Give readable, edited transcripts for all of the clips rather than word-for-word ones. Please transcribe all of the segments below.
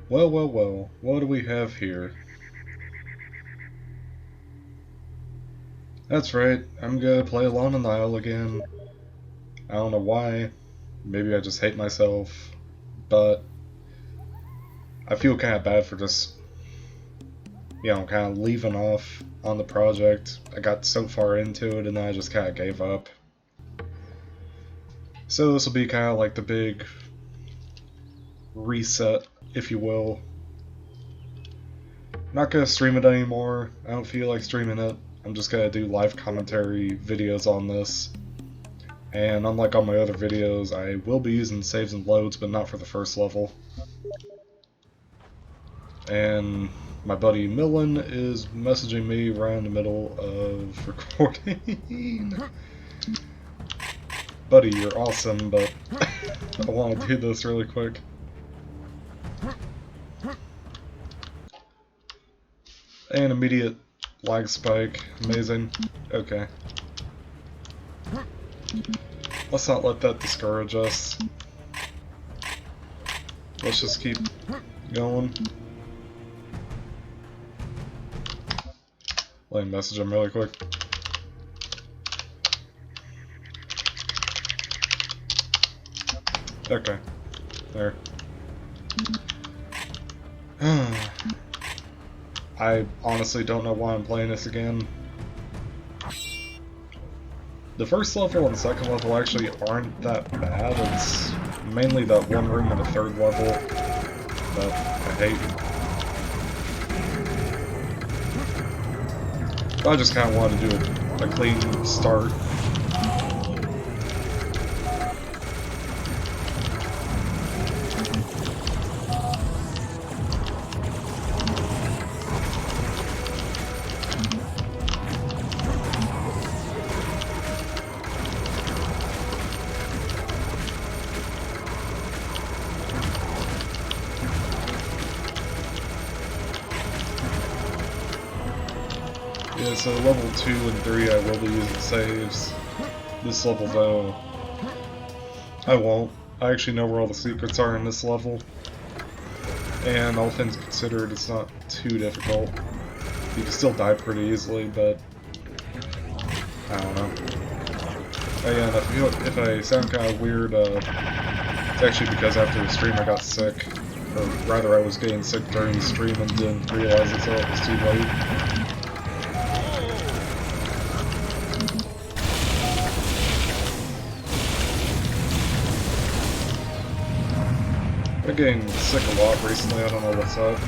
Well, well, well, what do we have here? That's right, I'm gonna play Along the Nile again. I don't know why, maybe I just hate myself, but I feel kinda bad for just, kinda leaving off on the project. I got so far into it and then I just kinda gave up. So this will be kinda like the big reset, if you will. I'm not gonna stream it anymore, I don't feel like streaming it. I'm just gonna do live commentary videos on this. And unlike all my other videos, I will be using saves and loads, but not for the first level. And my buddy Millen is messaging me right in the middle of recording. Buddy, you're awesome, but I want to do this really quick. And immediate lag spike. Amazing. Okay. Let's not let that discourage us. Let's just keep going. Let me message him really quick. Okay. There. I honestly don't know why I'm playing this again. The first level and the second level actually aren't that bad. It's mainly that one room in the third level that I hate. I just kind of wanted to do a clean start. Yeah, so level 2 and 3 I will be using saves. This level though, I won't. I actually know where all the secrets are in this level. And all things considered, it's not too difficult. You can still die pretty easily, but I don't know. Oh yeah, and if I sound kind of weird, it's actually because after the stream I got sick. Or rather, I was getting sick during the stream and didn't realize it until it was too late. I've been getting sick a lot recently, I don't know what's up.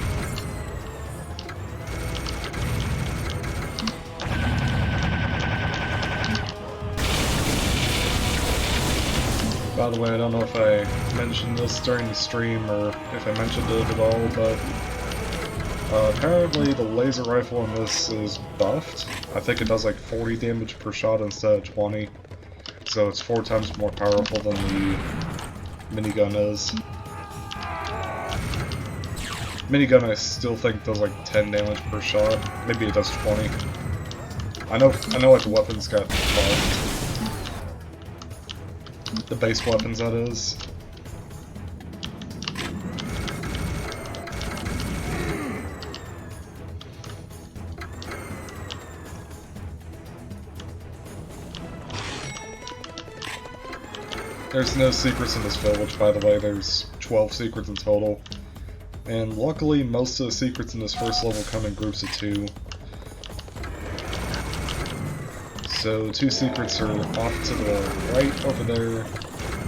By the way, I don't know if I mentioned this during the stream or if I mentioned it at all, but apparently the laser rifle in this is buffed. I think it does like 40 damage per shot instead of 20, so it's 4 times more powerful than the minigun is. Minigun I still think does like 10 damage per shot. Maybe it does 20. I know like the weapons got buffed. The base weapons, that is. There's no secrets in this village, by the way. There's 12 secrets in total. And luckily, most of the secrets in this first level come in groups of 2. So 2 secrets are off to the right over there,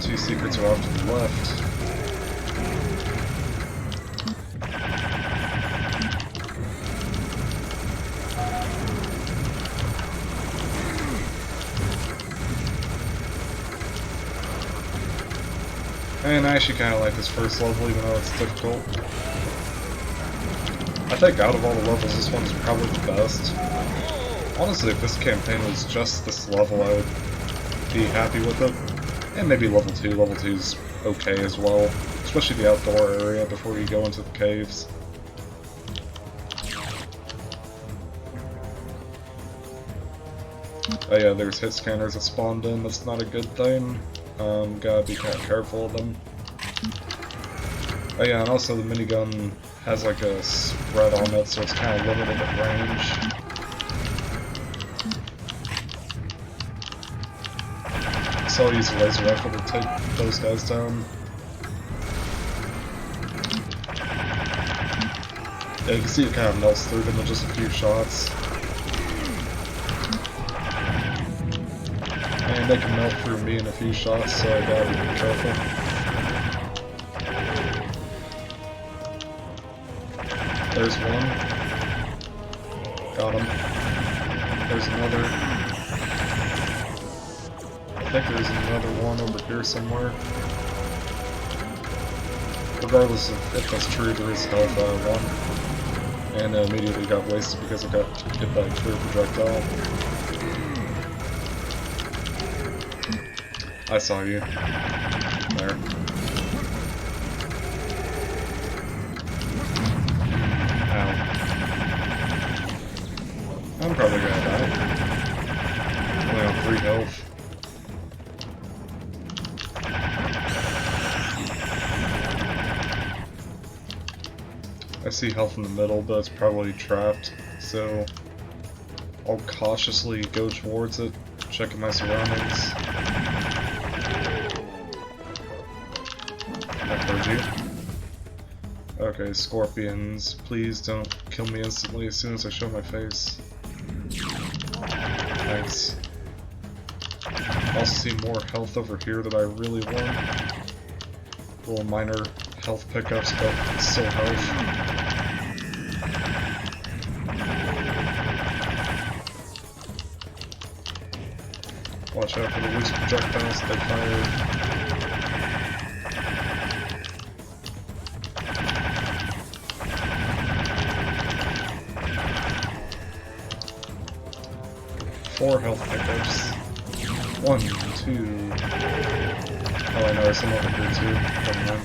2 secrets are off to the left. And I actually kind of like this first level, even though it's difficult. I think out of all the levels, this one's probably the best. Honestly, if this campaign was just this level, I would be happy with it. And maybe level 2. Level 2's okay as well. Especially the outdoor area before you go into the caves. Oh yeah, there's hit scanners that spawned in. That's not a good thing. Gotta be kind of careful of them. Oh yeah, and also the minigun has like a spread on it, so it's kind of limited at range. So I'll use a laser rifle to take those guys down. Yeah, you can see it kind of melts through them in just a few shots. And they can melt through me in a few shots, so I gotta be careful. There's one. Got him. There's another. I think there's another one over here somewhere. Regardless of if that's true, there is health one. And immediately got wasted because I got hit by a clear projectile. I saw you. There. Ow. I'm probably gonna die. Only on 3 health. I see health in the middle, but it's probably trapped, so I'll cautiously go towards it, checking my surroundings. I heard you. Okay, scorpions, please don't kill me instantly as soon as I show my face. Thanks. I also see more health over here that I really want. Little minor health pickups, but still health. Watch out for the loose projectiles they fired. Four health pickups. 1, 2. Oh, I know there's some over here too. Never mind.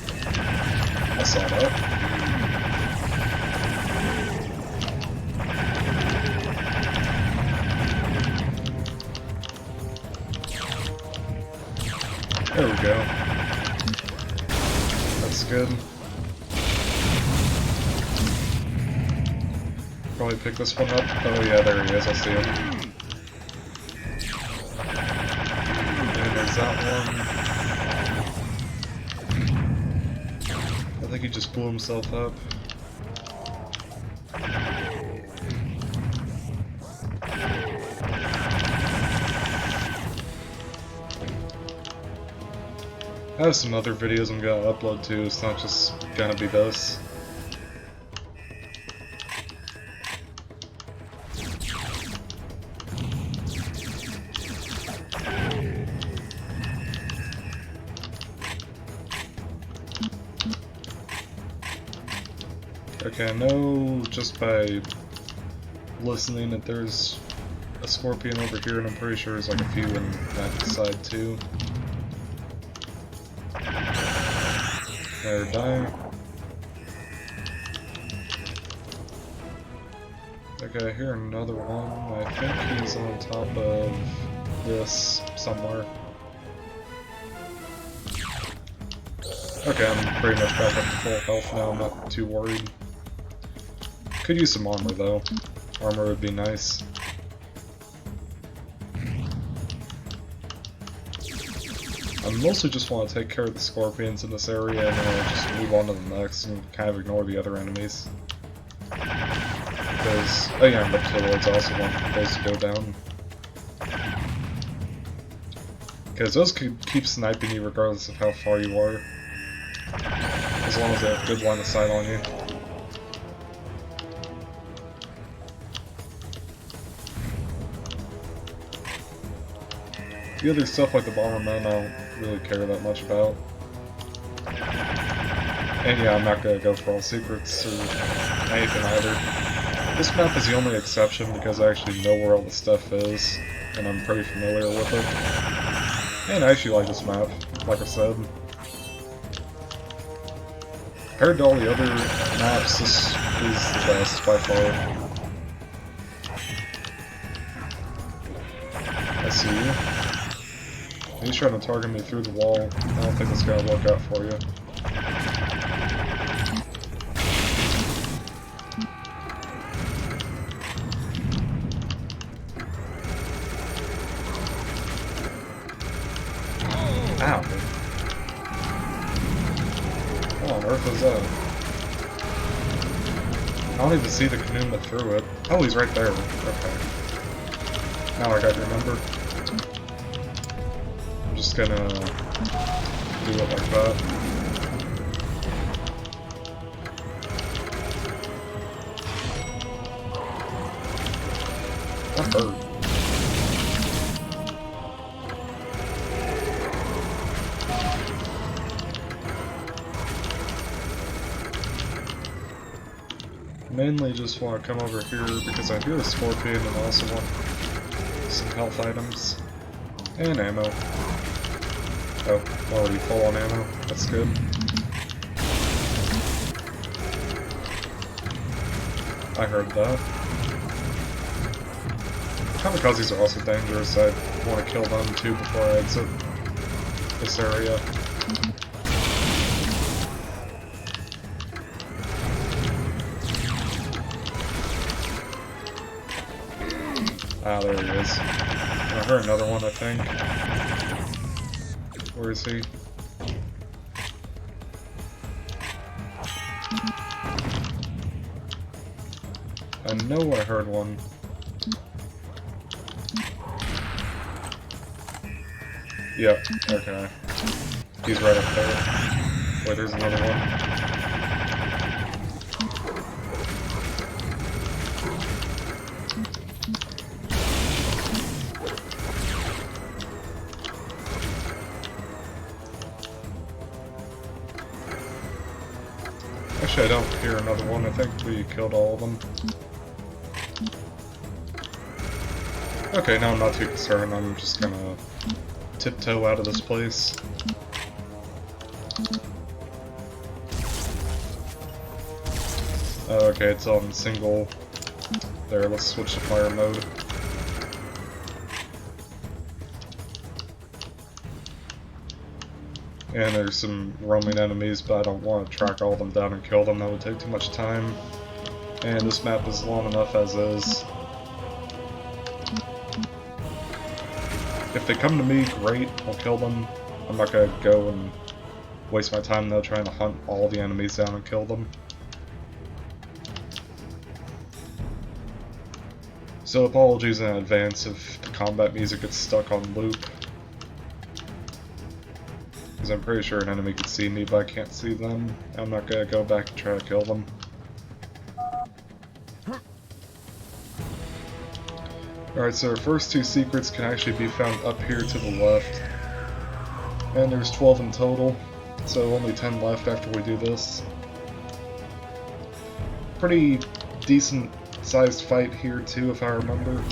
I saw that. There we go. That's good. Probably pick this one up. Oh yeah, there he is. I see him. And there's that one. I think he just blew himself up. I have some other videos I'm gonna upload too, it's not just gonna be this. Okay, I know just by listening that there's a scorpion over here, and I'm pretty sure there's like a few in that side too. There, die. Okay, I hear another one. I think he's on top of this somewhere. Okay, I'm pretty much back up to full health now, I'm not too worried. Could use some armor though. Armor would be nice. I mostly just want to take care of the scorpions in this area and then just move on to the next and kind of ignore the other enemies. Because, oh yeah, reptiloids also want those to go down. Because those could keep sniping you regardless of how far you are. As long as they have good line of sight on you. The other stuff like the bombermen I don't really care that much about. And yeah, I'm not gonna go for all secrets or anything either. This map is the only exception because I actually know where all the stuff is, and I'm pretty familiar with it. And I actually like this map, like I said. Compared to all the other maps, this is the best by far. I see you. He's trying to target me through the wall. I don't think it's gonna work out for you. Where's that? I don't even see the canoe that threw it. Oh, he's right there. Okay. Now I got your number. I'm just gonna do it like that. That hurt. Mainly just want to come over here because I hear a scorpion and also want some health items. And ammo. Oh, already full on ammo. That's good. I heard that. Kamikazes are also dangerous. I want to kill them too before I exit this area. Ah, there he is. I heard another one, I think. Where is he? I know I heard one. Yep, okay. He's right up there. Wait, there's another one. Actually, I don't hear another one. I think we killed all of them. Okay, now I'm not too concerned. I'm just gonna tiptoe out of this place. Okay, it's on single. There, let's switch to fire mode. And there's some roaming enemies, but I don't want to track all of them down and kill them. That would take too much time. And this map is long enough as is. If they come to me, great, I'll kill them. I'm not gonna go and waste my time though trying to hunt all the enemies down and kill them. So apologies in advance if the combat music gets stuck on loop. Because I'm pretty sure an enemy could see me, but I can't see them. I'm not gonna go back and try to kill them. Alright, so our first two secrets can actually be found up here to the left. And there's 12 in total, so only 10 left after we do this. Pretty decent sized fight here too, if I remember.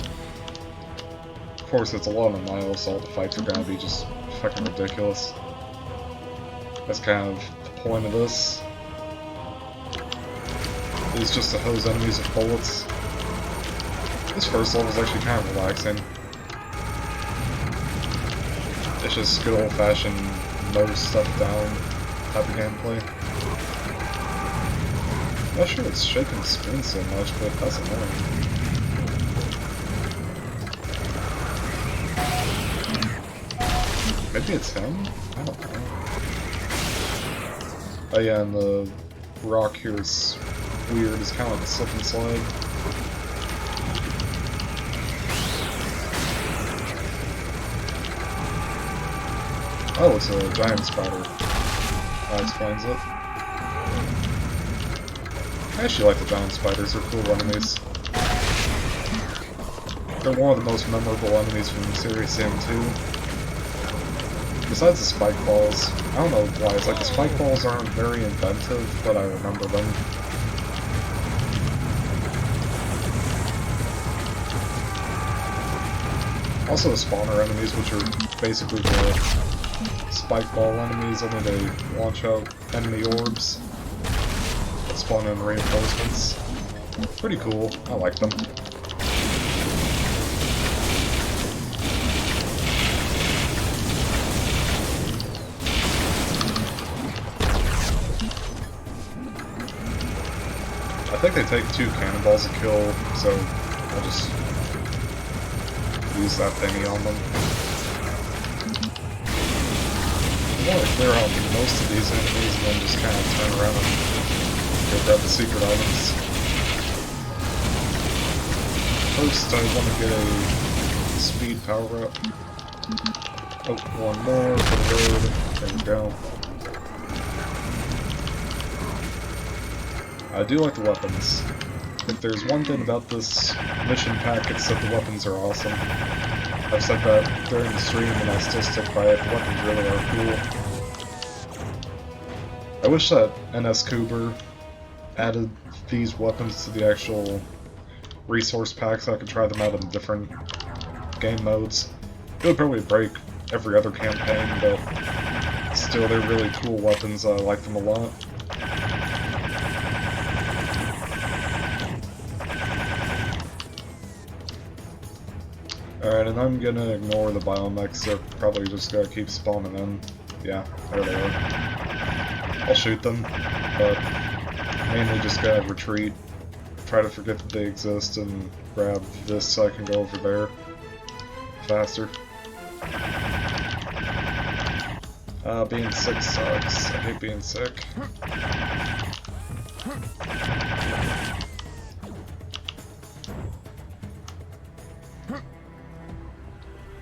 Of course, it's Along the Nile, so all the fights are gonna be just fucking ridiculous. That's kind of the point of this. Is just to hose enemies with bullets. This first level is actually kind of relaxing. It's just good old-fashioned mow stuff down type of gameplay. Not sure it's shaking the screen so much, but that's annoying. Maybe it's him? I don't know. Oh yeah, and the rock here is weird. It's kind of like a slip and slide. Oh, it's a giant spider. That explains it. I actually like the giant spiders, they're cool enemies. They're one of the most memorable enemies from Series Sim 2. Besides the spike balls, I don't know why, it's like the spike balls aren't very inventive, but I remember them. Also the spawner enemies, which are basically the spike ball enemies, only they launch out enemy orbs that spawn in reinforcements. Pretty cool, I like them. I think they take 2 cannonballs to kill, so I'll just use that thingy on them. want to clear out most of these enemies and then just kind of turn around and go grab the secret items. First, I want to get a speed power up. Oh, one more for the road. There we go. I do like the weapons. If there's one thing about this mission pack, it's that the weapons are awesome. I've said that during the stream and I still stick by it. The weapons really are cool. I wish that NS Cooper added these weapons to the actual resource pack so I could try them out in different game modes. It would probably break every other campaign, but still they're really cool weapons. I like them a lot. Alright, and I'm gonna ignore the biomechs. They're probably just gonna keep spawning in. Yeah, there they are. I'll shoot them, but mainly just gonna retreat. Try to forget that they exist and grab this so I can go over there faster. Being sick sucks. I hate being sick.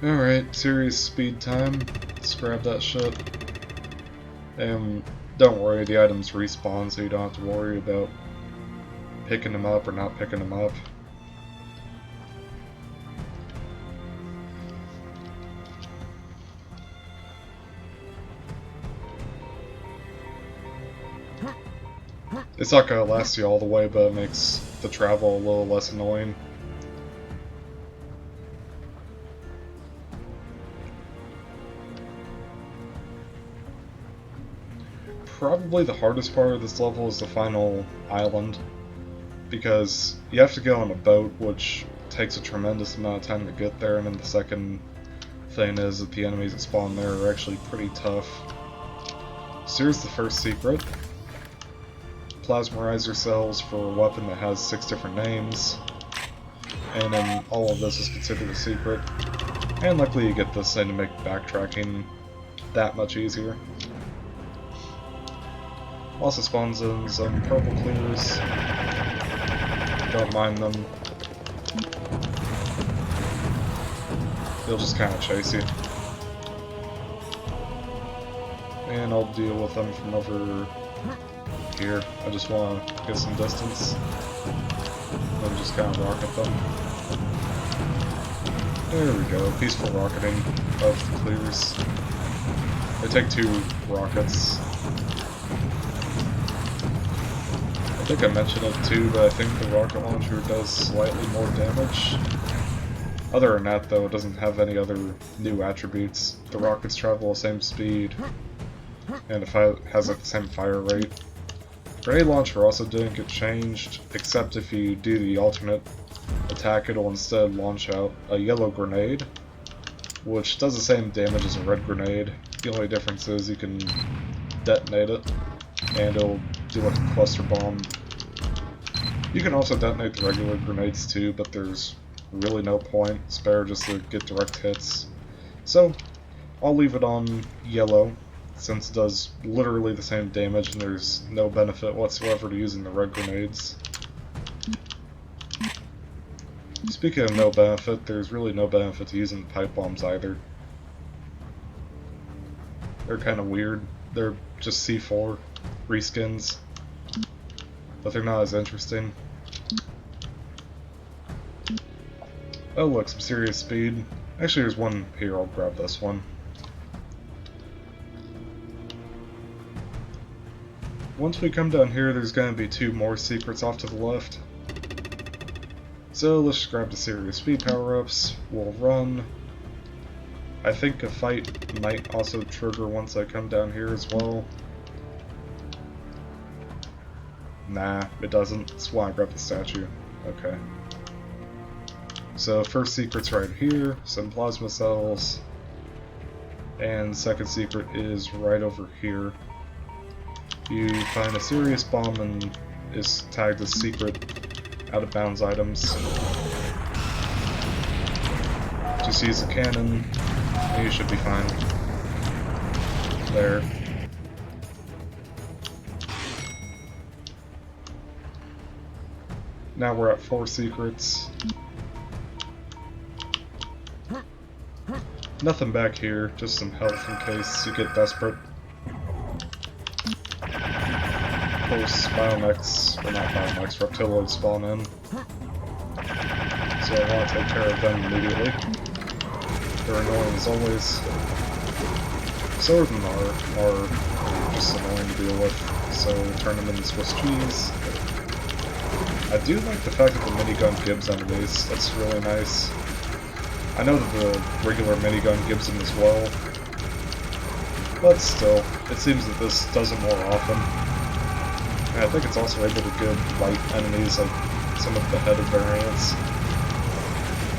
Alright, serious speed time. Let's grab that shit. And don't worry, the items respawn, so you don't have to worry about picking them up or not picking them up. It's not gonna last you all the way, but it makes the travel a little less annoying. Probably the hardest part of this level is the final island, because you have to get on a boat, which takes a tremendous amount of time to get there, and then the second thing is that the enemies that spawn there are actually pretty tough. So here's the first secret. Plasmarizer cells for a weapon that has 6 different names, and then all of this is considered a secret. And luckily you get this thing to make backtracking that much easier. Also spawns in some purple clears. Don't mind them. They'll just kind of chase you. And I'll deal with them from over here. I just want to get some distance. And just kind of rocket them. There we go. Peaceful rocketing of the clears. They take 2 rockets. I think I mentioned it too, but I think the rocket launcher does slightly more damage. Other than that though, it doesn't have any other new attributes. The rockets travel the same speed, and it has like the same fire rate. Grenade launcher also didn't get changed, except if you do the alternate attack, it'll instead launch out a yellow grenade, which does the same damage as a red grenade. The only difference is you can detonate it, and it'll do like a cluster bomb. You can also detonate the regular grenades too, but there's really no point. It's better just to get direct hits. So, I'll leave it on yellow, since it does literally the same damage and there's no benefit whatsoever to using the red grenades. Speaking of no benefit, there's really no benefit to using the pipe bombs either. They're kind of weird. They're just C4 reskins, but they're not as interesting. Oh look, some serious speed. Actually there's one here, I'll grab this one. Once we come down here, there's going to be 2 more secrets off to the left. So let's just grab the serious speed power-ups. We'll run. I think a fight might also trigger once I come down here as well. Nah, it doesn't. That's why I grabbed the statue. Okay. So first secret's right here, some plasma cells. And second secret is right over here. You find a serious bomb and is tagged as secret out of bounds items. Just use a cannon and you should be fine. There. Now we're at 4 secrets. Nothing back here, just some health in case you get desperate. Of course, biomechs, or not biomechs, reptiloids spawn in. So I want to take care of them immediately. They're annoying as always. So are the are just annoying to deal with, so turn them into Swiss cheese. I do like the fact that the minigun gives enemies, that's really nice. I know that the regular minigun gives them as well, but still, it seems that this does it more often. And I think it's also able to give light enemies like some of the headed variants.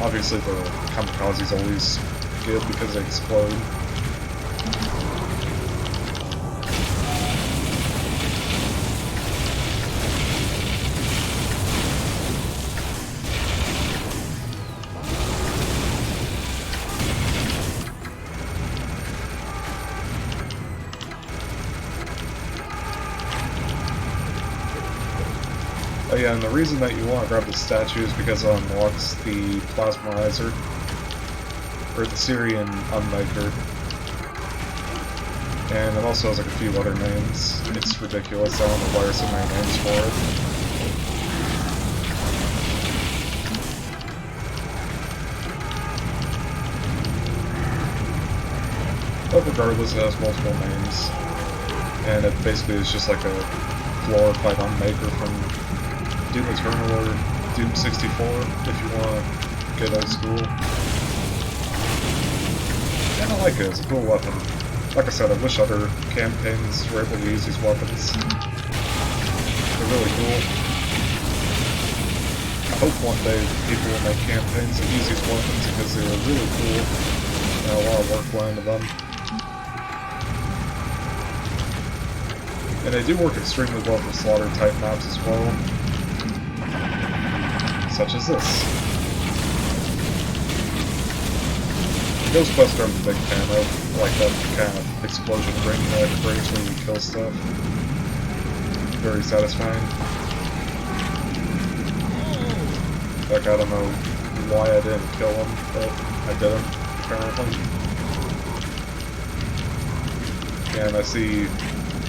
Obviously the kamikazes always give because they explode. Oh yeah, and the reason that you want to grab the statue is because it unlocks the Plasmarizer, or the Syrian Unmaker, and it also has like a few other names. It's ridiculous, I don't know why there's so many names for it. But regardless, it has multiple names, and it basically is just like a glorified Unmaker from Doom Eternal or Doom 64, if you want to get old school. And I like it, it's a cool weapon. Like I said, I wish other campaigns were able to use these weapons. They're really cool. I hope one day people will make campaigns that use these weapons because they are really cool, and a lot of work went into them. And they do work extremely well for slaughter type maps as well. Such as this. Ghostbuster I'm a big fan of. I like that kind of explosion ring that it brings when you kill stuff. Very satisfying. Like, I don't know why I didn't kill him, but I didn't, apparently. And I see,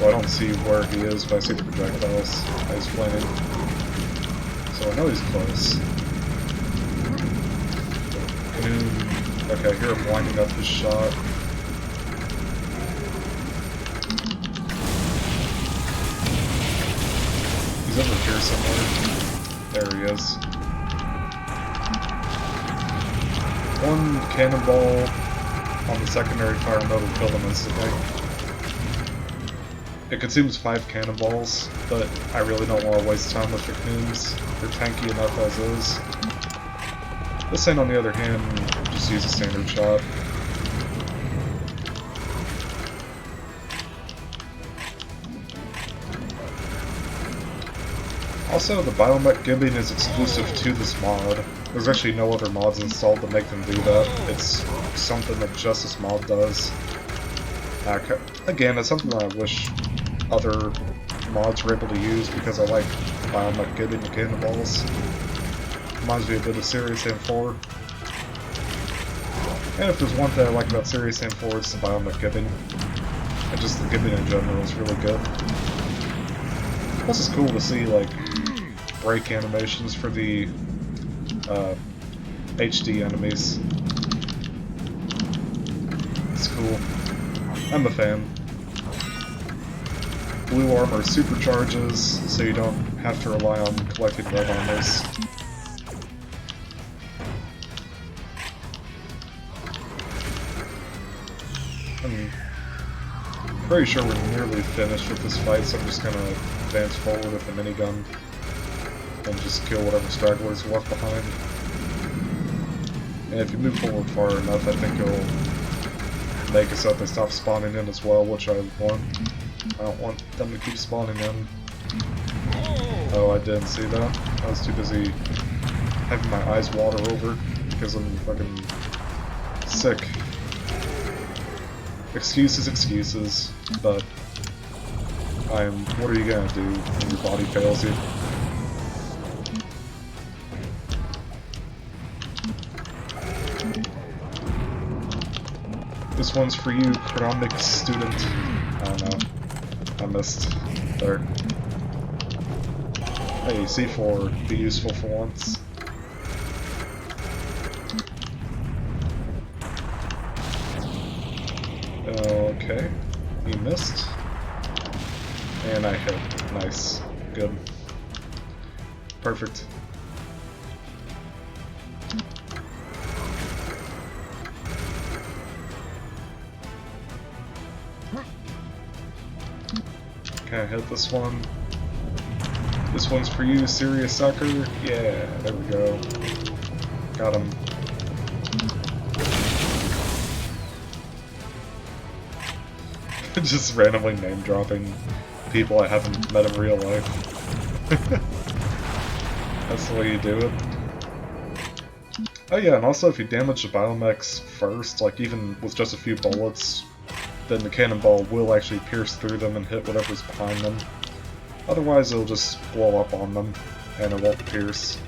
well, I don't see where he is, but I see the projectiles. He's flaming. So I know he's close. Okay, I hear him winding up his shot. He's over here somewhere. There he is. One cannonball on the secondary fire mode will kill them instantly. It consumes 5 cannonballs, but I really don't want to waste time with raccoons. They're tanky enough as is. This thing, on the other hand, just use a standard shot. Also, the biomech gibbing is exclusive to this mod. There's actually no other mods installed to make them do that. It's something that just this mod does. Again, it's something that I wish other mods were able to use because I like biomech gibbing and cannonballs. Reminds me a bit of Serious Sam 4. And if there's one thing I like about Serious Sam 4, it's the biomech gibbing. And just the gibbing in general is really good. Plus it's cool to see, like, break animations for the HD enemies. It's cool. I'm a fan. Blue armor supercharges, so you don't have to rely on collecting red armors. I'm pretty sure we're nearly finished with this fight, so I'm just gonna advance forward with the minigun and just kill whatever stragglers are left behind. And if you move forward far enough, I think it'll make it so that they stop spawning in as well, which I want. I don't want them to keep spawning in. Oh, I didn't see that. I was too busy having my eyes water over because I'm fucking sick. excuses, but what are you gonna do when your body fails you? This one's for you, biomechs student. I don't know. I missed there. Hey, C4, be useful for once. Okay, you missed. And I hit. Nice. Good. Perfect. Can I hit this one? This one's for you, serious sucker. Yeah, there we go. Got him. Just randomly name dropping people I haven't met in real life. That's the way you do it. Oh yeah, and also if you damage the biomechs first, like even with just a few bullets, then the cannonball will actually pierce through them and hit whatever's behind them. Otherwise it'll just blow up on them, and it won't pierce.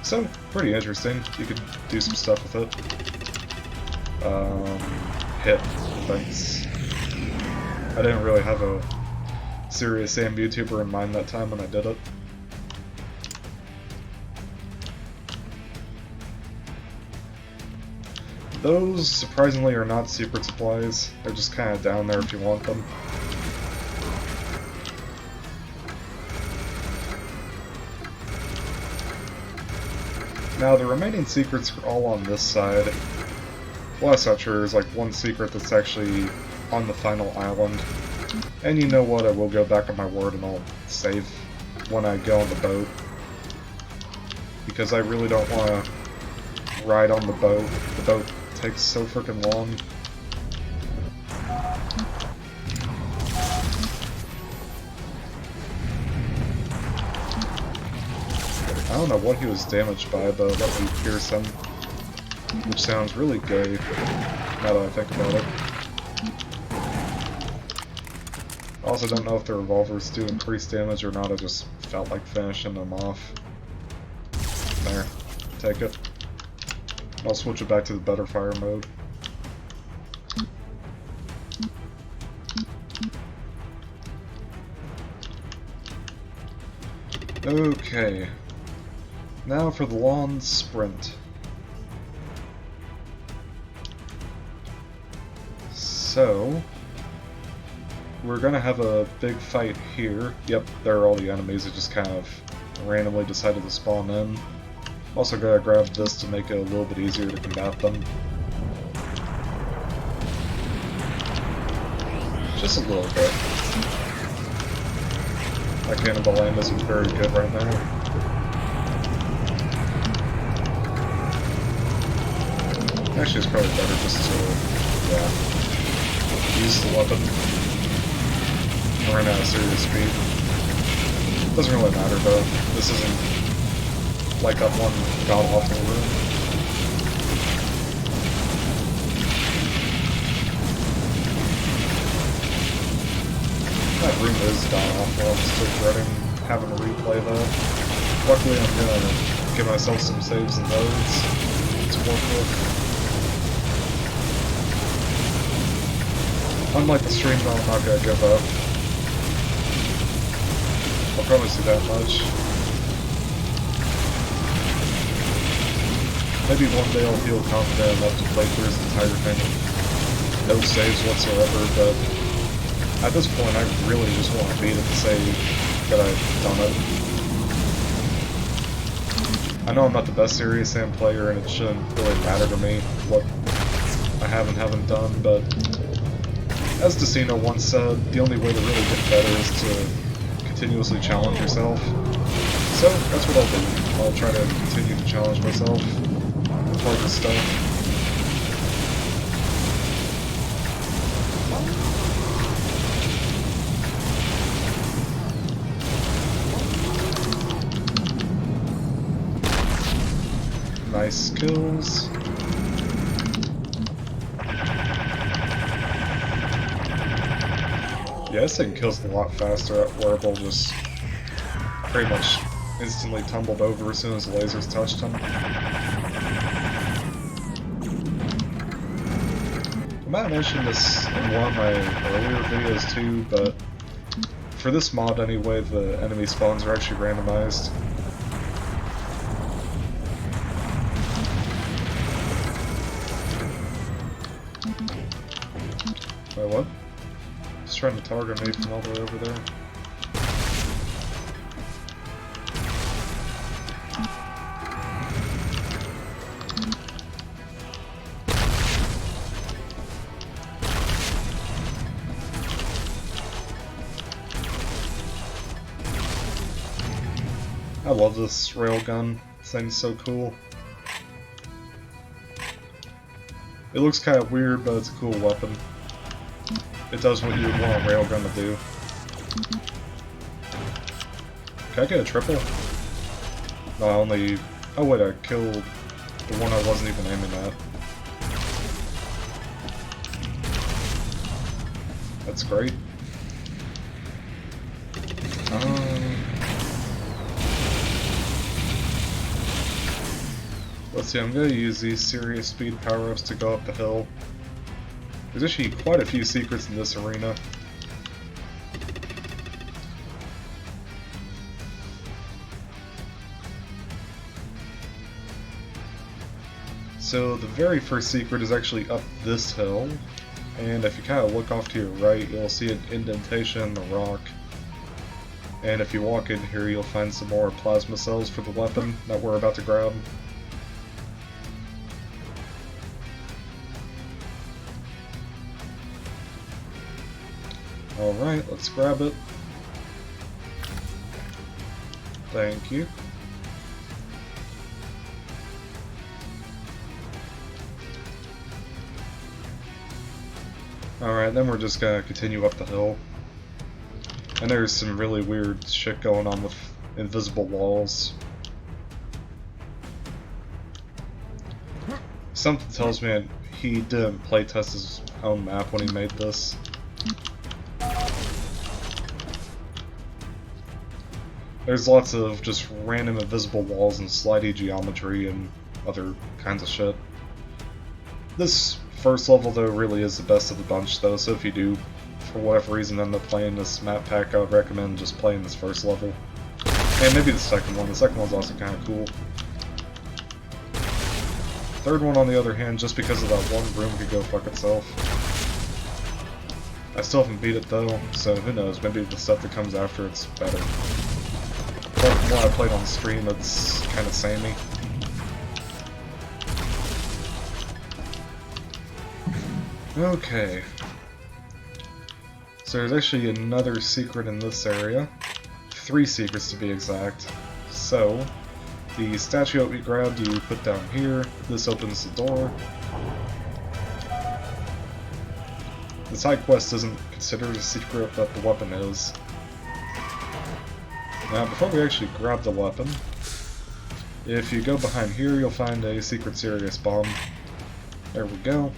So, pretty interesting. You could do some stuff with it. Hit. Thanks. I didn't really have a serious aim YouTuber in mind that time when I did it. Those, surprisingly, are not secret supplies. They're just kind of down there if you want them. Now, the remaining secrets are all on this side. Well, that's not true. There's like one secret that's actually on the final island. And you know what? I will go back on my word and I'll save when I go on the boat. Because I really don't want to ride on the boat. The boat takes so freaking long. I don't know what he was damaged by, but let me pierce him. Which sounds really gay, now that I think about it. I also don't know if the revolvers do increase damage or not, I just felt like finishing them off. There, take it. I'll switch it back to the better fire mode. Okay. Now for the lawn sprint. So, we're gonna have a big fight here. Yep, there are all the enemies that just kind of randomly decided to spawn in. Also gotta grab this to make it a little bit easier to combat them. Just a little bit. That cannonball aim isn't very good right now. Actually, it's probably better just to, yeah, use the weapon. I ran out of serious speed. Doesn't really matter though. This isn't like that one god-awful room. That room is god-awful. I'm still dreading having to replay though. Luckily I'm gonna give myself some saves and loads to work with. Unlike the stream though, I'm not gonna give up. I'll probably see that much. Maybe one day I'll feel confident enough to play through this entire thing with no saves whatsoever, but at this point I really just want to beat it to say that I've done it. I know I'm not the best serious Sam player and it shouldn't really matter to me what I have and haven't done, but as Decino once said, the only way to really get better is to continuously challenge yourself. So, that's what I'll do. I'll try to continue to challenge myself with all this stuff. Nice kills. Yeah, this thing kills a lot faster at where they'll just pretty much instantly tumbled over as soon as the lasers touched him. I might have mentioned this in one of my earlier videos too, but for this mod anyway, the enemy spawns are actually randomized. Wait, what? Just trying to target me from all the way over there. I love this railgun. This thing's so cool. It looks kind of weird, but it's a cool weapon. It does what you would want a railgun to do. Can I get a triple? No, I only... Oh wait, I killed the one I wasn't even aiming at. That's great. Let's see, I'm going to use these serious speed power-ups to go up the hill. There's actually quite a few secrets in this arena. So the very first secret is actually up this hill, and if you kind of look off to your right, you'll see an indentation in the rock. And if you walk in here, you'll find some more plasma cells for the weapon that we're about to grab. Alright, let's grab it. Thank you. Alright, then we're just gonna continue up the hill. And there's some really weird shit going on with invisible walls. Something tells me he didn't playtest his own map when he made this. There's lots of just random invisible walls and slidey geometry and other kinds of shit. This first level though really is the best of the bunch though, so if you do, for whatever reason, end up playing this map pack, I would recommend just playing this first level. And maybe the second one. The second one's also kind of cool. Third one, on the other hand, just because of that one room, could go fuck itself. I still haven't beat it though, so who knows, maybe the stuff that comes after it's better. But from what I played on stream, it's kind of samey. Okay. So there's actually another secret in this area. 3 secrets to be exact. So, the statue that we grabbed you put down here. This opens the door. The side quest isn't considered a secret, but the weapon is. Now, before we actually grab the weapon, if you go behind here, you'll find a secret serious bomb. There we go.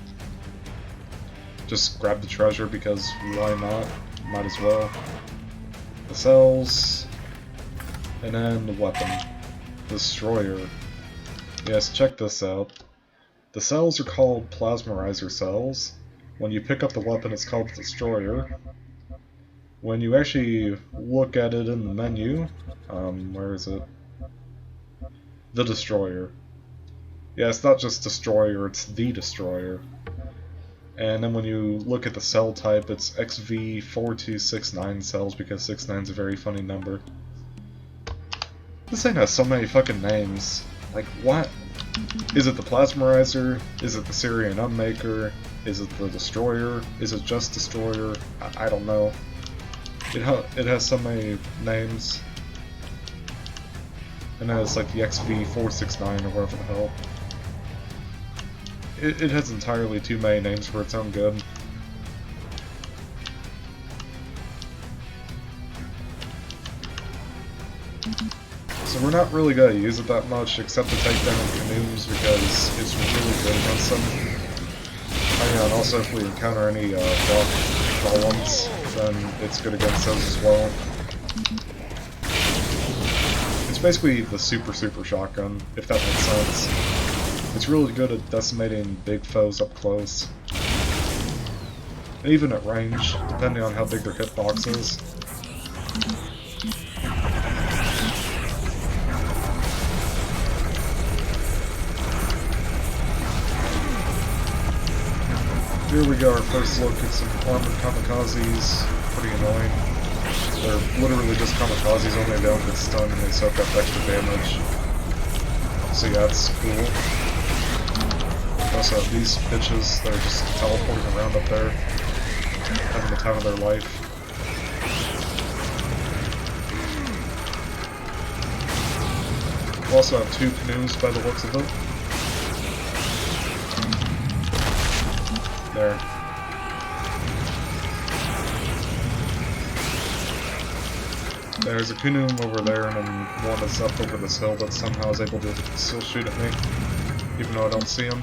Just grab the treasure because why not? Might as well. The cells, and then the weapon. Destroyer. Yes, check this out. The cells are called plasmarizer cells. When you pick up the weapon, it's called the Destroyer. When you actually look at it in the menu, where is it? The Destroyer. Yeah, it's not just Destroyer, it's the Destroyer. And then when you look at the cell type, it's XV4269 cells, because 69 is a very funny number. This thing has so many fucking names. Like, what? Is it the Plasmarizer? Is it the Syrian Unmaker? Is it the Destroyer? Is it just Destroyer? I don't know. It has so many names. And then it's like the XV469 or whatever the hell. It has entirely too many names for its own good. So we're not really going to use it that much, except to take down canoes, because it's really good against them. Oh yeah, and also if we encounter any rock golems. then it's good against those as well. It's basically the super shotgun, if that makes sense. It's really good at decimating big foes up close. And even at range, depending on how big their hitbox is. Here we go, our first look at some armored kamikazes. Pretty annoying. They're literally just kamikazes, only they don't get stunned and they soak up extra damage. So yeah, that's cool. We also have these bitches that are just teleporting around up there, having the time of their life. We also have 2 canoes by the looks of it. There. There's a canoe over there, and then one that's up over this hill that somehow is able to still shoot at me, even though I don't see him.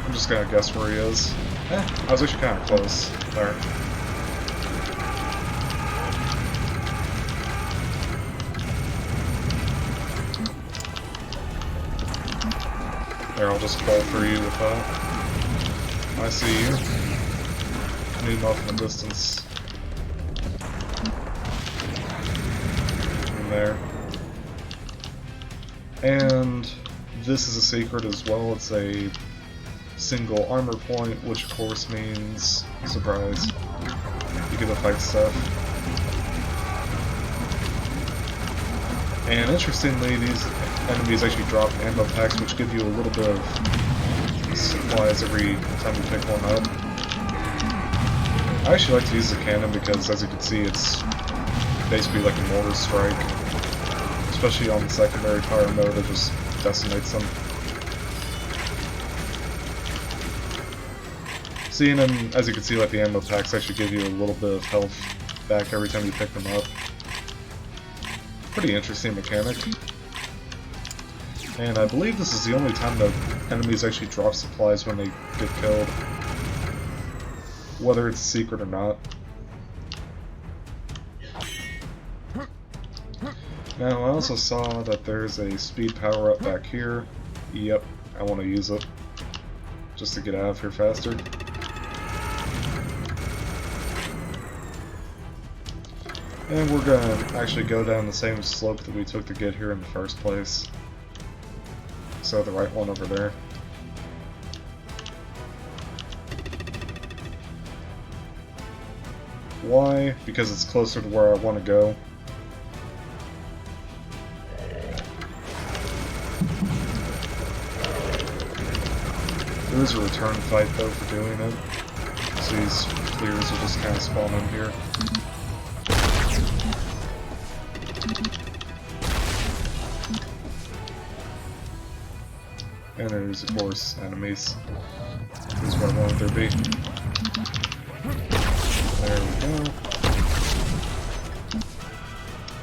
I'm just gonna guess where he is. I was actually kind of close. There. There, I'll just fall through you with that. I see you. Canoe off in the distance. There. And this is a secret as well. It's a single armor point, which of course means, surprise, you get to fight stuff. And interestingly, these enemies actually drop ammo packs, which give you a little bit of supplies every time you pick one up. I actually like to use the cannon because, as you can see, it's basically like a mortar strike, especially on the secondary fire mode. It just decimates them. See, and then as you can see, like the ammo packs actually give you a little bit of health back every time you pick them up. Pretty interesting mechanic. And I believe this is the only time that enemies actually drop supplies when they get killed, whether it's a secret or not. Now, I also saw that there's a speed power-up back here. Yep, I want to use it, just to get out of here faster. And we're gonna actually go down the same slope that we took to get here in the first place. So the right one over there. Why? Because it's closer to where I want to go. There is a return fight though for doing it. So these clears will just kind of spawn in here. And there's, of course, enemies. This is what I wanted there to be. There we go.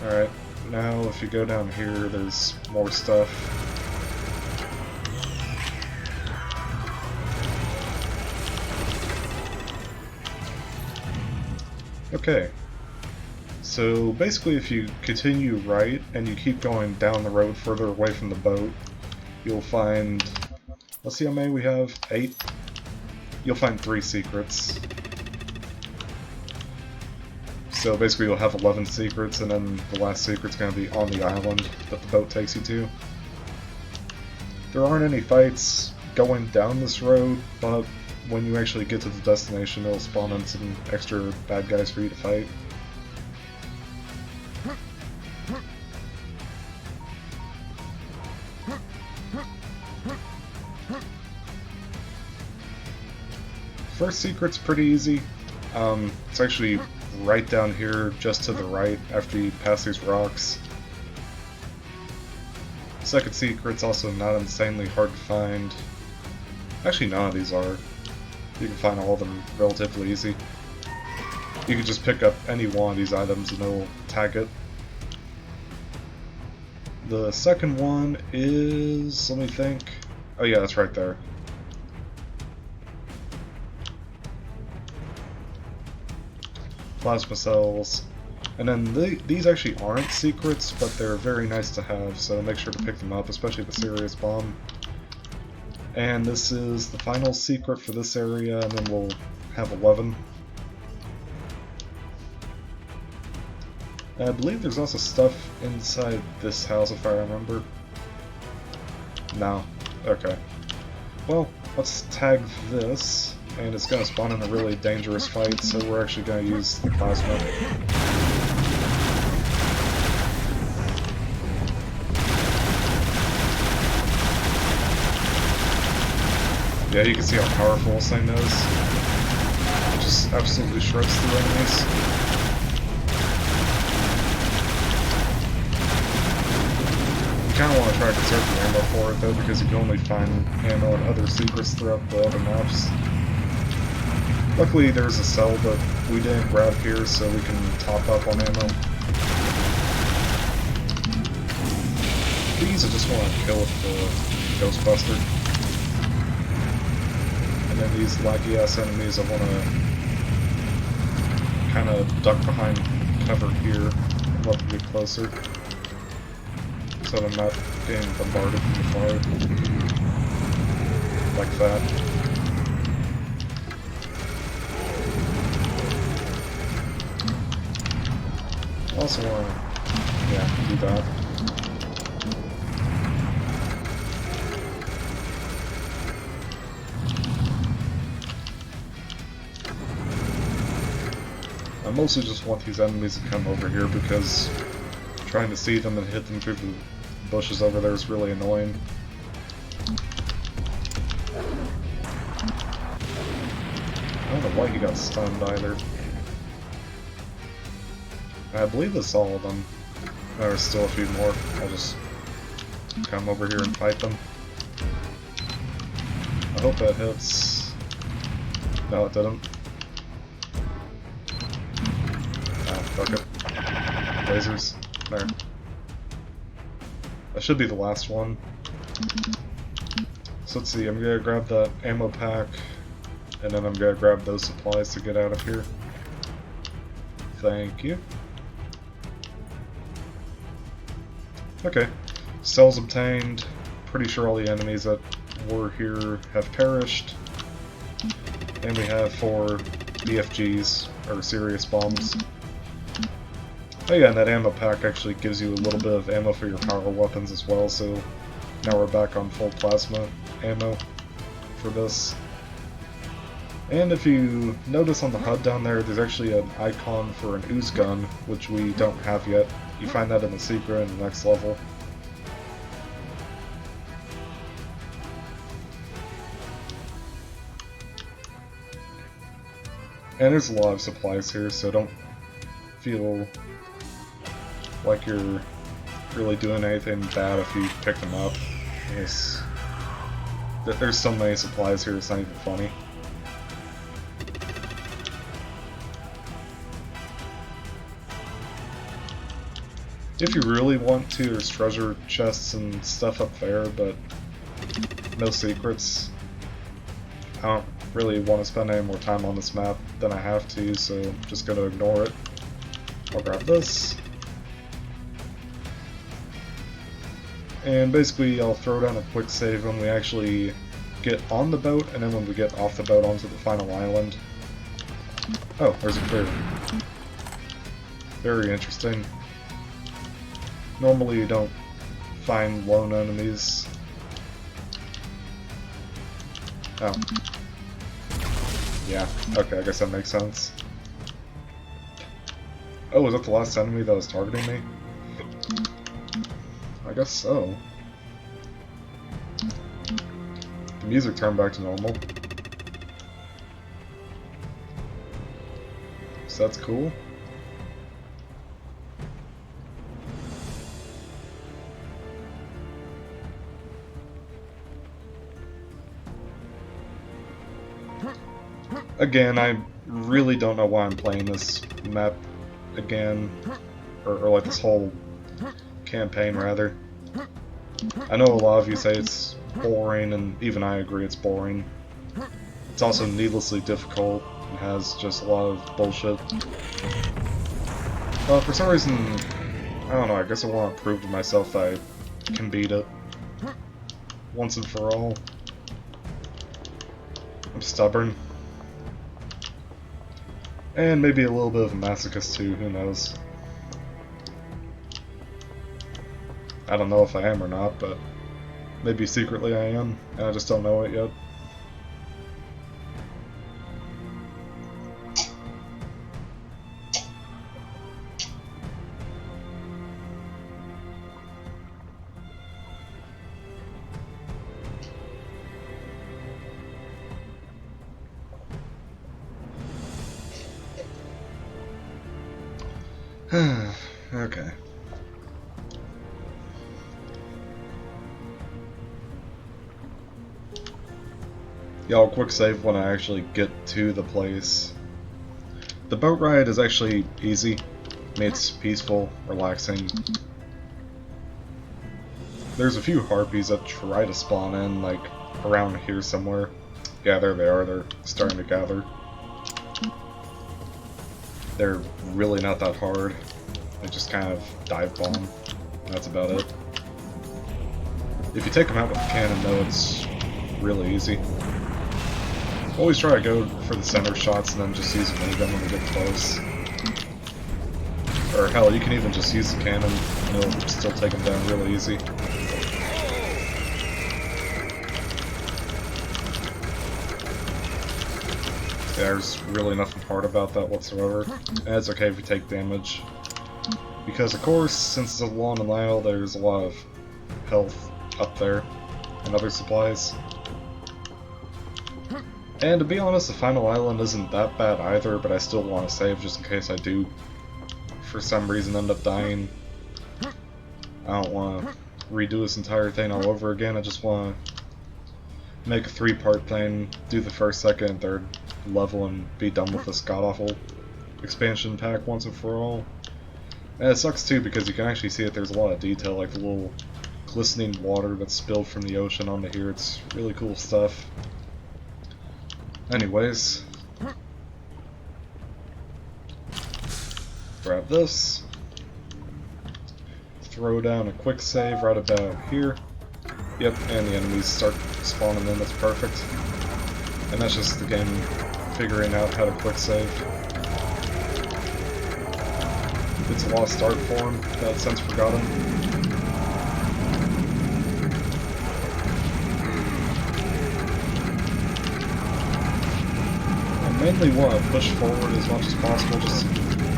Alright, now if you go down here, there's more stuff. Okay. So basically if you continue right and you keep going down the road further away from the boat, you'll find, let's see how many we have, 8? You'll find 3 secrets. So basically you'll have 11 secrets, and then the last secret's going to be on the island that the boat takes you to. There aren't any fights going down this road, but when you actually get to the destination, it'll spawn in some extra bad guys for you to fight. First secret's pretty easy. It's actually right down here, just to the right, after you pass these rocks. Second secret's also not insanely hard to find. Actually, none of these are. You can find all of them relatively easy. You can just pick up any one of these items and it'll tag it. The second one is, let me think. Oh yeah, it's right there. plasma cells. And then these actually aren't secrets, but they're very nice to have, so make sure to pick them up, especially the serious bomb. And this is the final secret for this area, and then we'll have 11. I believe there's also stuff inside this house, if I remember. No. Okay. Well, let's tag this, and it's going to spawn in a really dangerous fight, so we're actually going to use the plasma. Yeah, you can see how powerful this thing is. It just absolutely shreds through enemies. You kind of want to try to conserve the ammo for it though, because you can only find ammo and other secrets throughout the other maps. Luckily there's a cell that we didn't grab here, so we can top up on ammo. These I just want to kill with the Ghostbuster. And then these laggy ass enemies I want to kind of duck behind cover here and let them get closer, so that I'm not getting bombarded from afar. Like that. Also want to, yeah, do that. I mostly just want these enemies to come over here because trying to see them and hit them through the bushes over there is really annoying. I don't know why he got stunned either. I believe that's all of them. There's still a few more. I'll just come over here and fight them. I hope that hits. No, it didn't. Fuck it. Lasers. There. That should be the last one. So let's see, I'm gonna grab that ammo pack, and then I'm gonna grab those supplies to get out of here. Thank you. Okay. Cells obtained. Pretty sure all the enemies that were here have perished. And we have 4 BFGs, or serious bombs. Oh yeah, and that ammo pack actually gives you a little bit of ammo for your power weapons as well, so now we're back on full plasma ammo for this. And if you notice on the HUD down there, there's actually an icon for an ooze gun, which we don't have yet. You find that in the secret in the next level. And there's a lot of supplies here, so don't feel like you're really doing anything bad if you pick them up. There's so many supplies here, it's not even funny. If you really want to, there's treasure chests and stuff up there, but no secrets. I don't really want to spend any more time on this map than I have to, so I'm just going to ignore it. I'll grab this. And basically I'll throw down a quick save when we actually get on the boat, and then when we get off the boat onto the final island. Oh, there's a clear. Very interesting. Normally you don't find lone enemies. Oh. Yeah, okay, I guess that makes sense. Oh, was that the last enemy that was targeting me? I guess so. The music turned back to normal. So that's cool. Again, I really don't know why I'm playing this map again, or like this whole campaign rather. I know a lot of you say it's boring, and even I agree it's boring. It's also needlessly difficult, It has just a lot of bullshit. For some reason, I don't know, I guess I want to prove to myself that I can beat it. Once and for all. I'm stubborn. And maybe a little bit of a masochist too, who knows. I don't know if I am or not, but maybe secretly I am, and I just don't know it yet. Okay. Yeah, I'll quick save when I actually get to the place. The boat ride is actually easy. I mean, it's peaceful, relaxing. There's a few harpies that try to spawn in, like, around here somewhere. Yeah, there they are. They're starting to gather. They're really not that hard. They just kind of dive bomb. That's about it. If you take them out with a cannon, though, it's really easy. Always try to go for the center shots and then just use a minigun when you get close. Or hell, you can even just use the cannon and it'll still take them down really easy. Yeah, there's really nothing hard about that whatsoever. And it's okay if you take damage. Because of course, since it's Along the Nile, there's a lot of health up there and other supplies. And to be honest, the final island isn't that bad either, but I still want to save just in case I do, for some reason, end up dying. I don't want to redo this entire thing all over again. I just want to make a 3-part thing, do the first, second, and third level, and be done with this god-awful expansion pack once and for all. And it sucks too because you can actually see that there's a lot of detail, like the little glistening water that's spilled from the ocean onto here. It's really cool stuff. Anyways, grab this, throw down a quick save right about here. Yep, and the enemies start spawning in, that's perfect. And that's just the game figuring out how to quick save. It's a lost art form that's since forgotten. I mainly want to push forward as much as possible, just to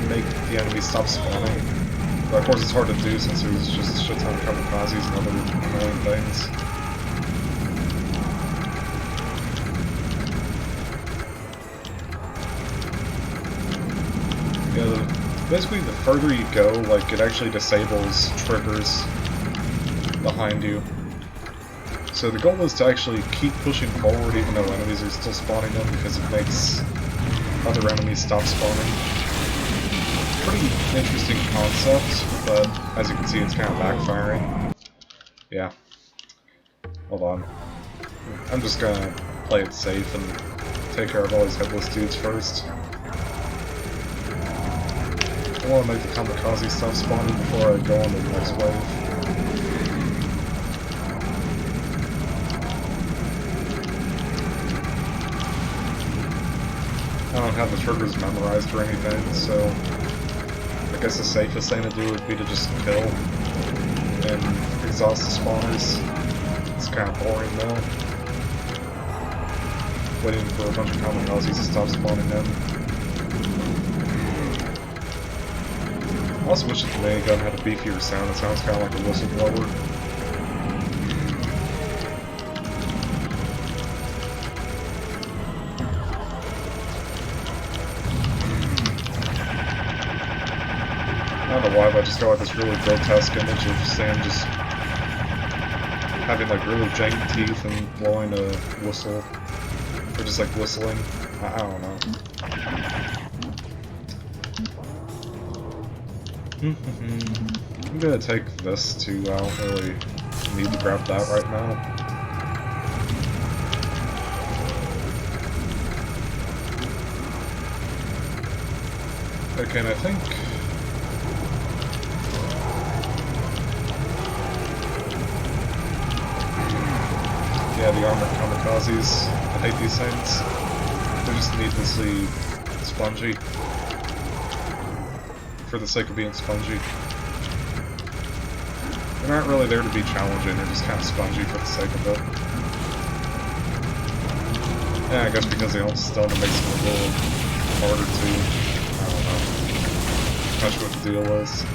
make the enemies stop spawning. But of course it's hard to do since there's just a shit ton of kamikazes and other annoying things. Yeah, basically, the further you go, like, it actually disables triggers behind you. So the goal is to actually keep pushing forward even though enemies are still spawning them, because it makes other enemies stop spawning. Pretty interesting concept, but as you can see, it's kind of backfiring. Yeah. Hold on. I'm just gonna play it safe and take care of all these headless dudes first. I want to make the kamikaze stop spawning before I go on to the next wave. I don't have the triggers memorized or anything, so I guess the safest thing to do would be to just kill and exhaust the spawners. It's kind of boring though. Waiting for a bunch of kamikazes to stop spawning in. I also wish that the minigun had a beefier sound. It sounds kind of like a whistleblower. I don't know why, but I just got like this really grotesque image of Sam just having like really jank teeth and blowing a whistle. Or just like whistling. I don't know. I'm gonna take this too. I don't really need to grab that right now. Okay, and I think... yeah, the armored kamikazes. I hate these things. They're just needlessly spongy. For the sake of being spongy. They're not really there to be challenging, they're just kind of spongy for the sake of it. Yeah, I guess because they don't stun, it makes them a little harder to... I don't know. Not sure what the deal is.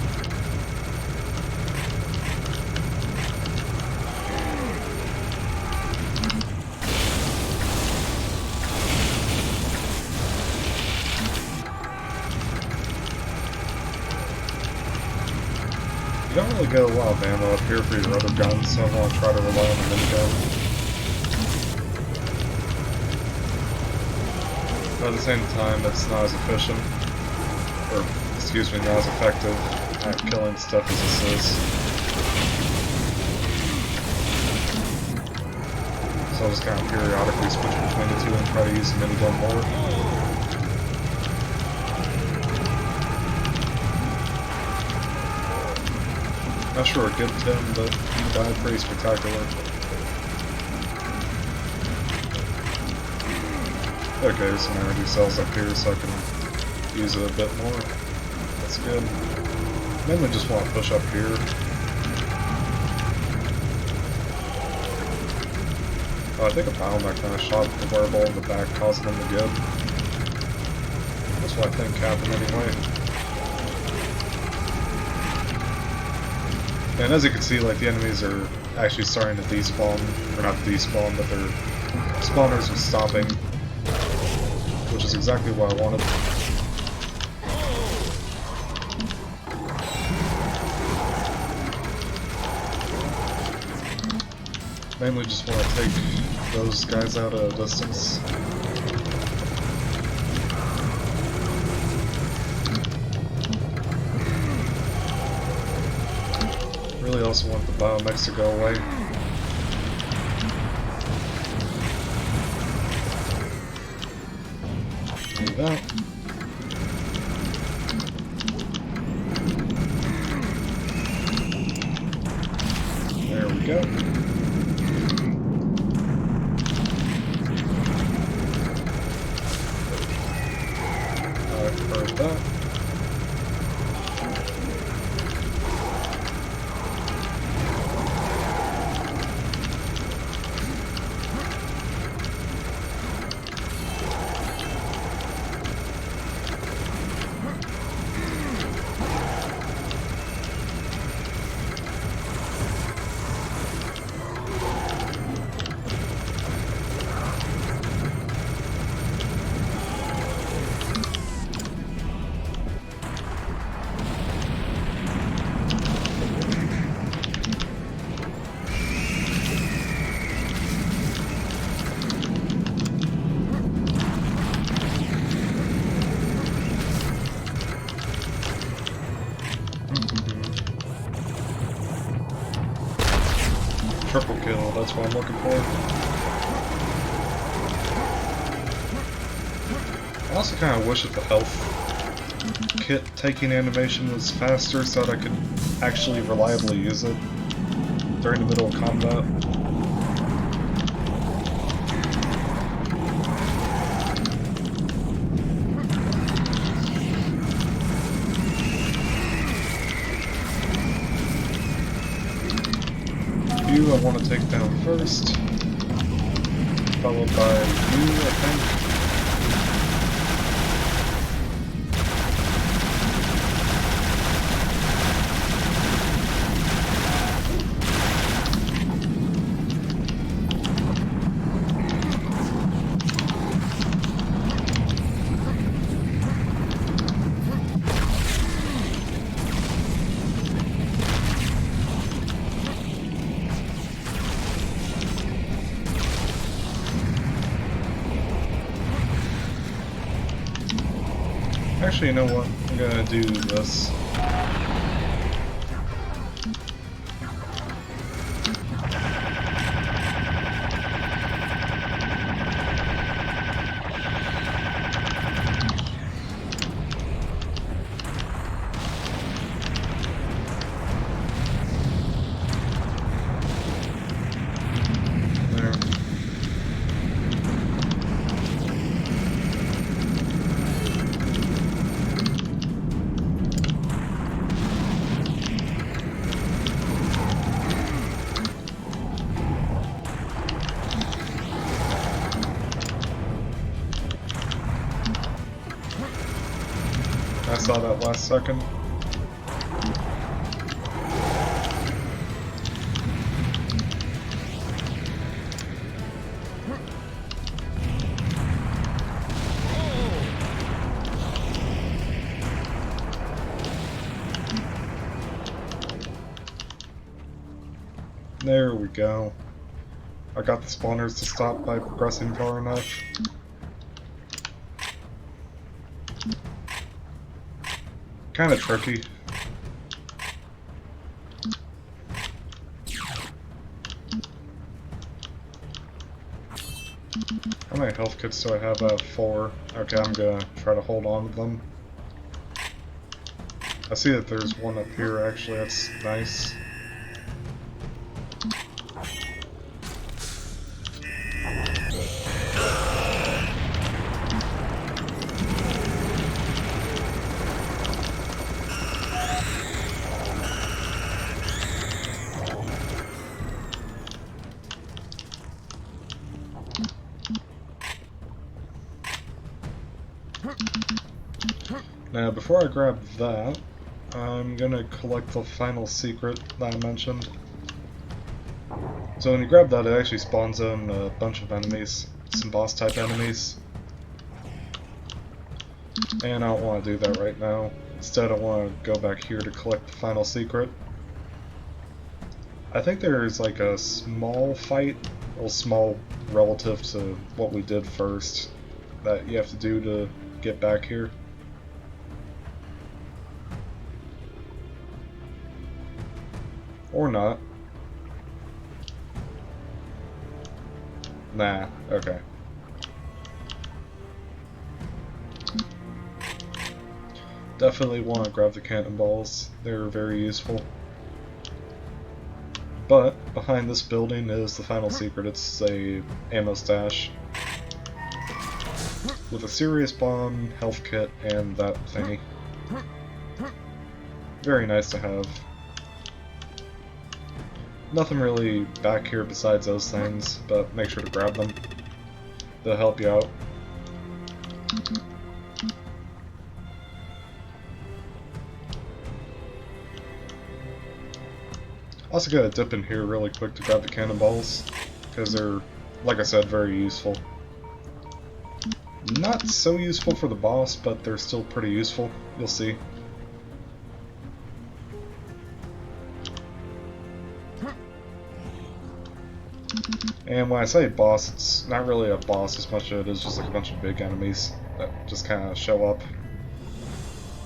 You don't really get a lot of ammo up here for your other guns, so I want to try to rely on the minigun. But at the same time, it's not as efficient, or, excuse me, not as effective at killing stuff as this is. So I'll just kind of periodically switch between the two and try to use the minigun more. Not sure what gives him, but he died pretty spectacular. Okay, there's some energy cells up here so I can use it a bit more. That's good. Mainly just want to push up here. Oh, I think a biomech kind of shot the fireball in the back, causing them to get. That's what I think happened anyway. And as you can see, like, the enemies are actually starting to despawn. Or not despawn, but their spawners are stopping. Which is exactly what I wanted. Mainly just want to take those guys out at a distance. Really also want the biomechs to go away. Need that. There we go. I've heard that. Triple kill, that's what I'm looking for. I also kind of wish that the health kit taking animation was faster so that I could actually reliably use it during the middle of combat. You I want to take down first, followed by you, I think. Actually, you know what? I'm gonna do this. saw that last second. There we go. I got the spawners to stop by progressing far enough. Kinda tricky. How many health kits do I have? I have 4. Okay, I'm gonna try to hold on to them. I see that there's one up here actually, that's nice. Now, before I grab that, I'm gonna collect the final secret that I mentioned. So when you grab that, it actually spawns in a bunch of enemies, some boss type enemies. And I don't want to do that right now. Instead, I want to go back here to collect the final secret. I think there's like a small fight, well, small relative to what we did first, that you have to do to get back here. Or not. Nah, okay. Definitely want to grab the cannonballs. They're very useful. But behind this building is the final secret. It's a ammo stash with a serious bomb, health kit, and that thingy. Very nice to have. Nothing really back here besides those things, but make sure to grab them. They'll help you out. Also gotta dip in here really quick to grab the cannonballs, because they're, like I said, very useful. Not so useful for the boss, but they're still pretty useful. You'll see. And when I say boss, it's not really a boss as much as it is just like a bunch of big enemies that just kind of show up.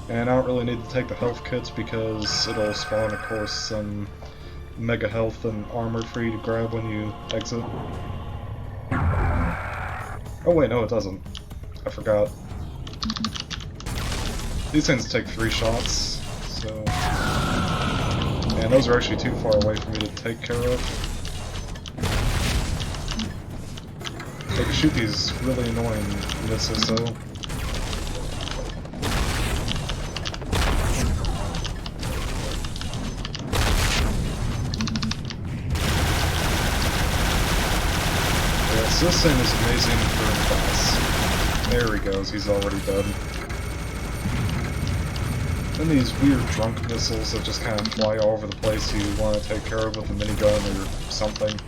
And I don't really need to take the health kits because it'll spawn, of course, some mega health and armor for you to grab when you exit. Oh wait, no it doesn't. I forgot. These things take 3 shots, so... And those are actually too far away for me to take care of. I can shoot these really annoying missiles though. Yeah, so this thing is amazing for the boss. There he goes, he's already dead. Then these weird drunk missiles that just kind of fly all over the place you want to take care of with a minigun or something.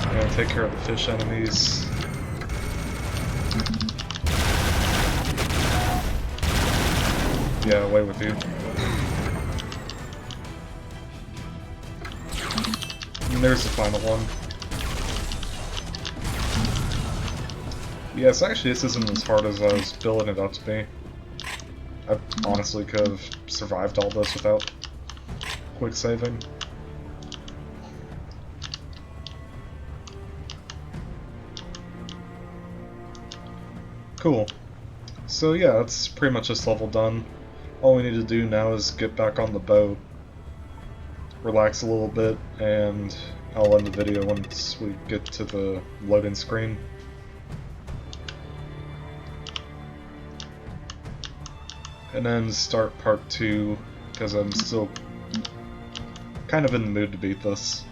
And take care of the fish enemies. Yeah, away with you. And there's the final one. Yes, actually this isn't as hard as I was building it up to be. I honestly could have survived all this without quick saving. Cool. So yeah, that's pretty much this level done. All we need to do now is get back on the boat, relax a little bit, and I'll end the video once we get to the loading screen. And then start part 2, because I'm still kind of in the mood to beat this.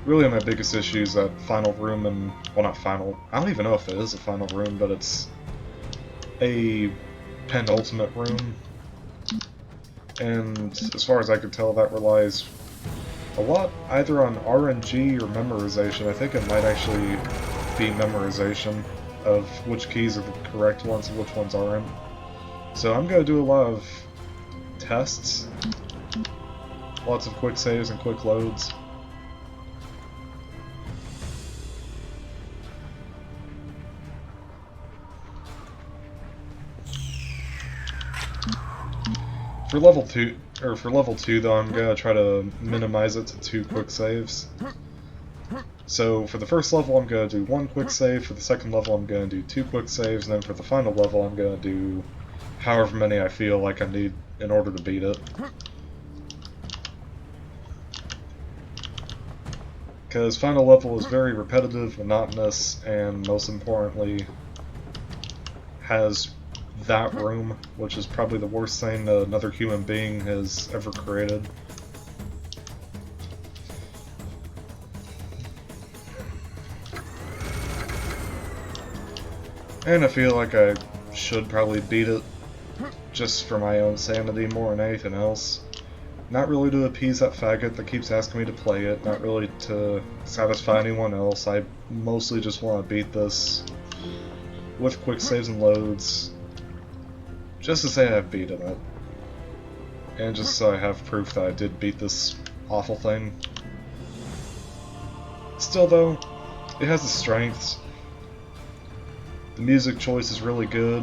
Really my biggest issue is that final room, and, well not final, I don't even know if it is a final room, but it's a penultimate room. And as far as I could tell, that relies a lot either on RNG or memorization. I think it might actually be memorization of which keys are the correct ones and which ones aren't. So I'm going to do a lot of tests, lots of quick saves and quick loads. For level 2 though, I'm gonna try to minimize it to 2 quick saves. So for the first level I'm gonna do 1 quick save, for the second level I'm gonna do 2 quick saves, and then for the final level I'm gonna do however many I feel like I need in order to beat it. Because final level is very repetitive, monotonous, and most importantly has that room, which is probably the worst thing that another human being has ever created. And I feel like I should probably beat it, just for my own sanity more than anything else. Not really to appease that faggot that keeps asking me to play it, not really to satisfy anyone else. I mostly just want to beat this with quick saves and loads, just to say I've beaten it. And just so I have proof that I did beat this awful thing. Still though, it has its strengths. The music choice is really good.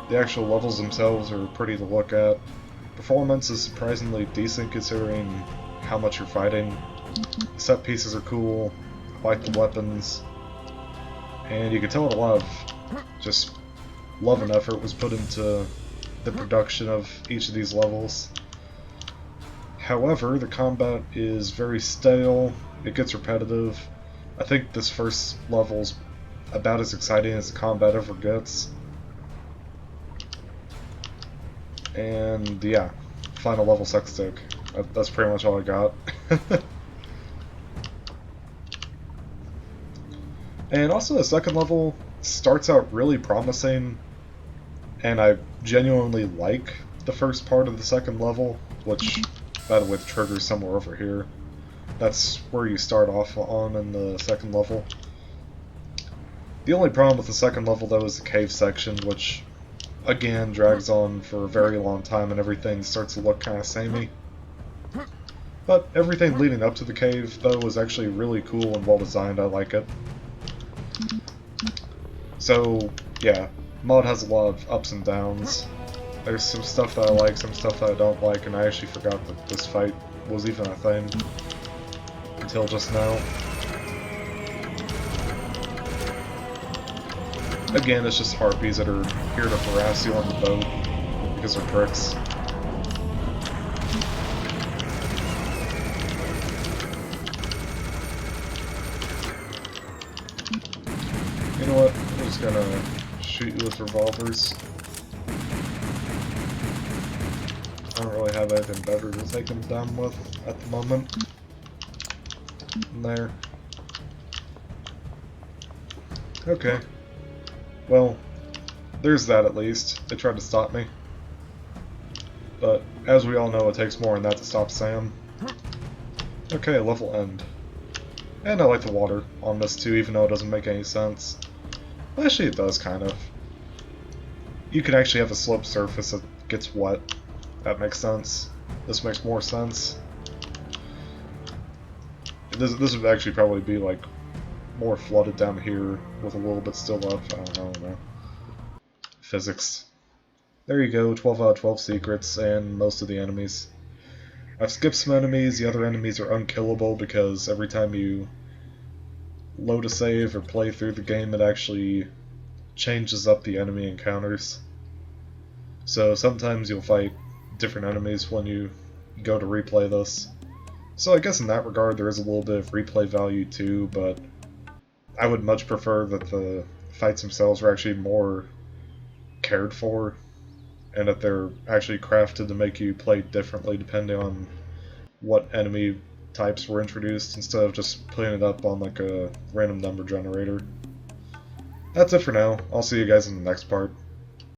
The actual levels themselves are pretty to look at. Performance is surprisingly decent considering how much you're fighting. The set pieces are cool. I like the weapons. And you can tell a lot of just love and effort was put into the production of each of these levels. However, the combat is very stale, it gets repetitive. I think this first level's about as exciting as the combat ever gets. And yeah, final level sucks dick. That's pretty much all I got. And also the second level starts out really promising, and I genuinely like the first part of the second level, which, by the way, the trigger's somewhere over here. That's where you start off on in the second level. The only problem with the second level, though, is the cave section, which, again, drags on for a very long time and everything starts to look kind of samey. But everything leading up to the cave, though, is actually really cool and well designed. I like it. So, yeah, mod has a lot of ups and downs. There's some stuff that I like, some stuff that I don't like, and I actually forgot that this fight was even a thing until just now. Again, it's just harpies that are here to harass you on the boat because they're pricks. You know what? I'm just gonna shoot you with revolvers. I don't really have anything better to take them down with at the moment. And there. Okay. Well, there's that at least. They tried to stop me. But, as we all know, it takes more than that to stop Sam. Okay, level end. And I like the water on this too, even though it doesn't make any sense. Well, actually, it does, kind of. You can actually have a sloped surface that gets wet. That makes sense. This makes more sense. This would actually probably be, like, more flooded down here with a little bit still up. I don't know. Physics. There you go, 12 out of 12 secrets and most of the enemies. I've skipped some enemies. The other enemies are unkillable because every time you load a save or play through the game, it actually changes up the enemy encounters. So sometimes you'll fight different enemies when you go to replay this. So I guess in that regard there is a little bit of replay value too, but I would much prefer that the fights themselves are actually more cared for, and that they're actually crafted to make you play differently depending on what enemy types were introduced, instead of just putting it up on like a random number generator. That's it for now. I'll see you guys in the next part.